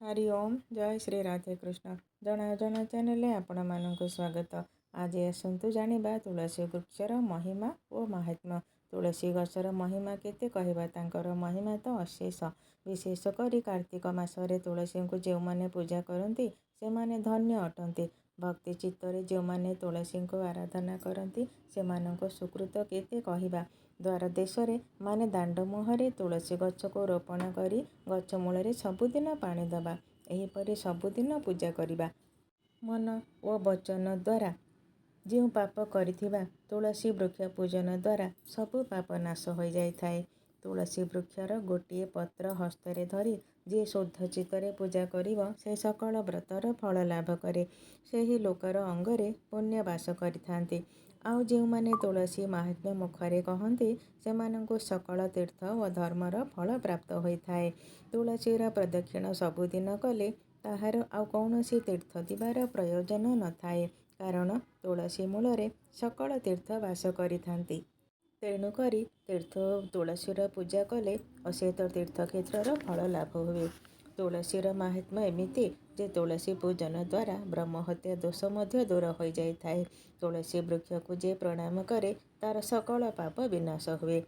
हरि ओम जय श्री राधे कृष्ण जन चैनल आपण मानक स्वागत। आज आसतु जानिबा तुलसी वृक्षर महिमा और महात्म्य। तुलसी गछर महिमा केते कहबा, तांकर महिमा तो अशेष। विशेषकर कार्तिक मासरे तुलसी को जो माने पूजा करती से माने धन्य अटंती। भक्ति चित्तरे जो माने तुलसी को आराधना करती से मानक सुकृत केते कहबा। द्वार देश माने दांड मुहरे तुलसी गछ को रोपण करी गछ मूल सबुदिन पानी दबा, एहीपरि सबुदिन पूजा करिबा। मन और वचन द्वारा जो पाप करिथिबा तुलसी वृक्ष पूजन द्वारा सबु पाप नाश हो जाए। तुलसी वृक्षर गोटे पत्र हस्तरे धरी जे शुद्ध चित्तरे पूजा करिब से सकल व्रतर फल लाभ करे। सेही लोकर अंगरे पुण्य वास करिथांती। आउ जो माने तुलसी महात्म्य मुखरे कहती सेमानंकु सकल तीर्थ और धर्मर फल प्राप्त होइथाए। तुलसीर प्रदक्षिण सबुदिन कले ताहार आउ कौनसी तीर्थ दिबार प्रयोजन न थाए, कारण तुलसी मूलरे सकल तीर्थ वास करिथांती। तेणुकरी तीर्थ तुलसीर पूजा कले अशेष तीर्थक्षेत्रर फल लाभ हुए। तुलसीर महात्म्य एमिति जे तुलसी पूजन द्वारा ब्रह्महत्या दोष मध्य दूर हो जाए। तुलसी वृक्ष को जे प्रणाम करे तार सकल पाप विनाश हुए।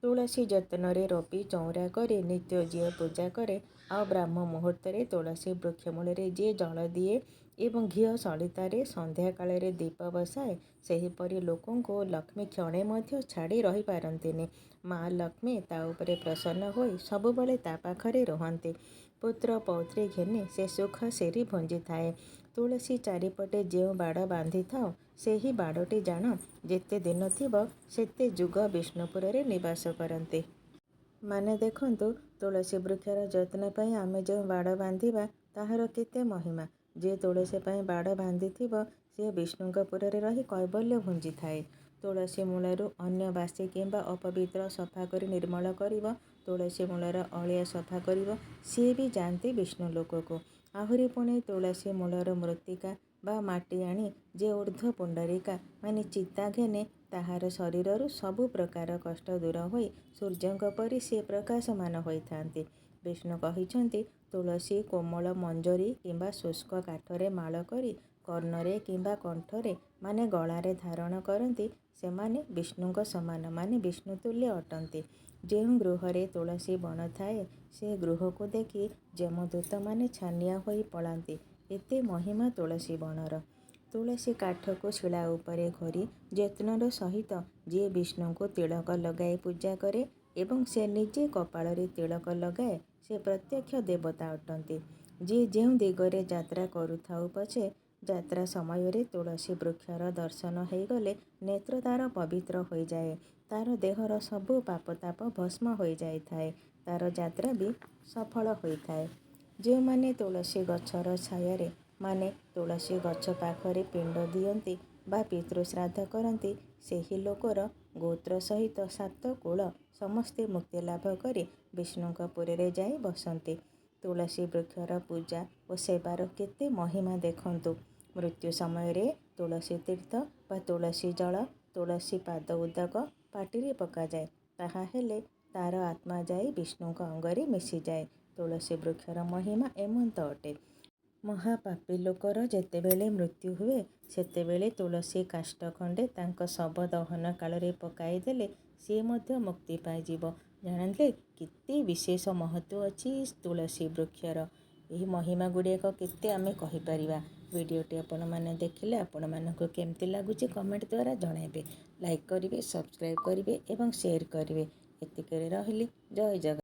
तुलसी जत्न रोपी चौरा करे नित्य जे पूजा करे आ ब्राह्म मुहूर्त तुलसी वृक्ष मूल जे जल दिए एवं घीओ सलितारे संध्या काल दीप बसाए, सेहीपरि लोकंको लक्ष्मी क्षणे मध्य छाड़ी रही पारंतिनी। माँ लक्ष्मी ता उपरे प्रसन्न होई सबुबले ता पाखरे रुहंती। पुत्र पौत्री घेनी से सुख सेरी भुंजी थाए। तुलसी चारिपटे जो बाड़ बांधि थाओ सेही बाड़टी जान जेते दिन थिब सेते जुग विष्णुपुर रे निवास करते। माने देखंतु तुलसी वृक्षर जत्न पई आमे जो बाड़ बांधिबा ताहार केते महिमा। जे तुलसी पई बाड़ बांधिथिब से विष्णुपुर रे रही कैबल्य भुंजी थाए। तुलसी मूलरू अन्य बासी किंबा अपवित्र सफा करी निर्मल करिब, तुलसी मूलर अलिया सफा करिब सी भी जाती विष्णु लोक को। आहुरी पुणी तुलसी मूलर मृत्तिका बा माटी आनी जे ऊर्ध्व पुंडरीका माने चिता घेने ताहार शरीररू सबु प्रकार कष्ट दूर होई सूर्यंक परि से प्रकाशमान होइथांती। विष्णु कहिछंती तुलसी कोमल मंजरी किंबा शुष्क काठरे माळ करी कर्णरे किंबा कंठरे माने गलारे धारण करती सेमाने विष्णुंक समान माने विष्णुतुल्य अटंती। ଯେଉଁ गृहरे तुलसी बण थाए से गृह को देखी जमदूत माने छानिया होई पलांती। एते महिमा तुलसी बणर। तुलसी काठ को शिला उपरे घोरी यत्नर सहित जे विष्णु को तिलक लगाए पूजा करे एवं से निजे कपाଳରେ तिलक लगाए से प्रत्यक्ष देवता अटंती। जे ଯେଉଁ दिगरे यात्रा करुथाउ पछे यात्रा समय रे तुलसी वृक्षर दर्शन होगले नेत्र तार पवित्र हो जाए, तार देहर सबु पापताप भस्म हो जाए थाए, तार यात्रा भी सफल होइथाए। जो माने तुलसी गछर छायारे माने तुलसी गछ पाखरे पिंड दियंती बा पितृश्राद्ध करती सेही लोकर गोत्र सहित 7 कुल समस्ते मुक्ति लाभ करी विष्णुपुर रे जाई बसंती। तुलसी वृक्षर पूजा और सेवार केते महिमा देखंतु। मृत्यु समय रे तुलसी तीर्थ बा तुलसी जल तुलसी पाद उदक पाटिरे पका जाए, ताहा हेले तार आत्मा जाई विष्णुक अंगरे मिसी जाए। तुलसी वृक्षर महिमा एमंत अटे। महापापी लोकर जेतेबेले मृत्यु हुए सेतेबेले तुलसी काष्ठ खंडे तांक शव दहन कालरे पकाई देले सी मध्य मुक्ति पाइजिब। जानिले केते विशेष महत्व अछि तुलसी वृक्षर। एही महिमा गुड़िक केते आमे कहि परिबा। वीडियोटी आपण माने देखिले आपण मानकु केमति लागुची कमेंट द्वारा जणाइबे। लाइक करिवे, सब्सक्राइब करिवे एवं शेयर करिवे। एतिकरे रहिली। जय जगन्नाथ।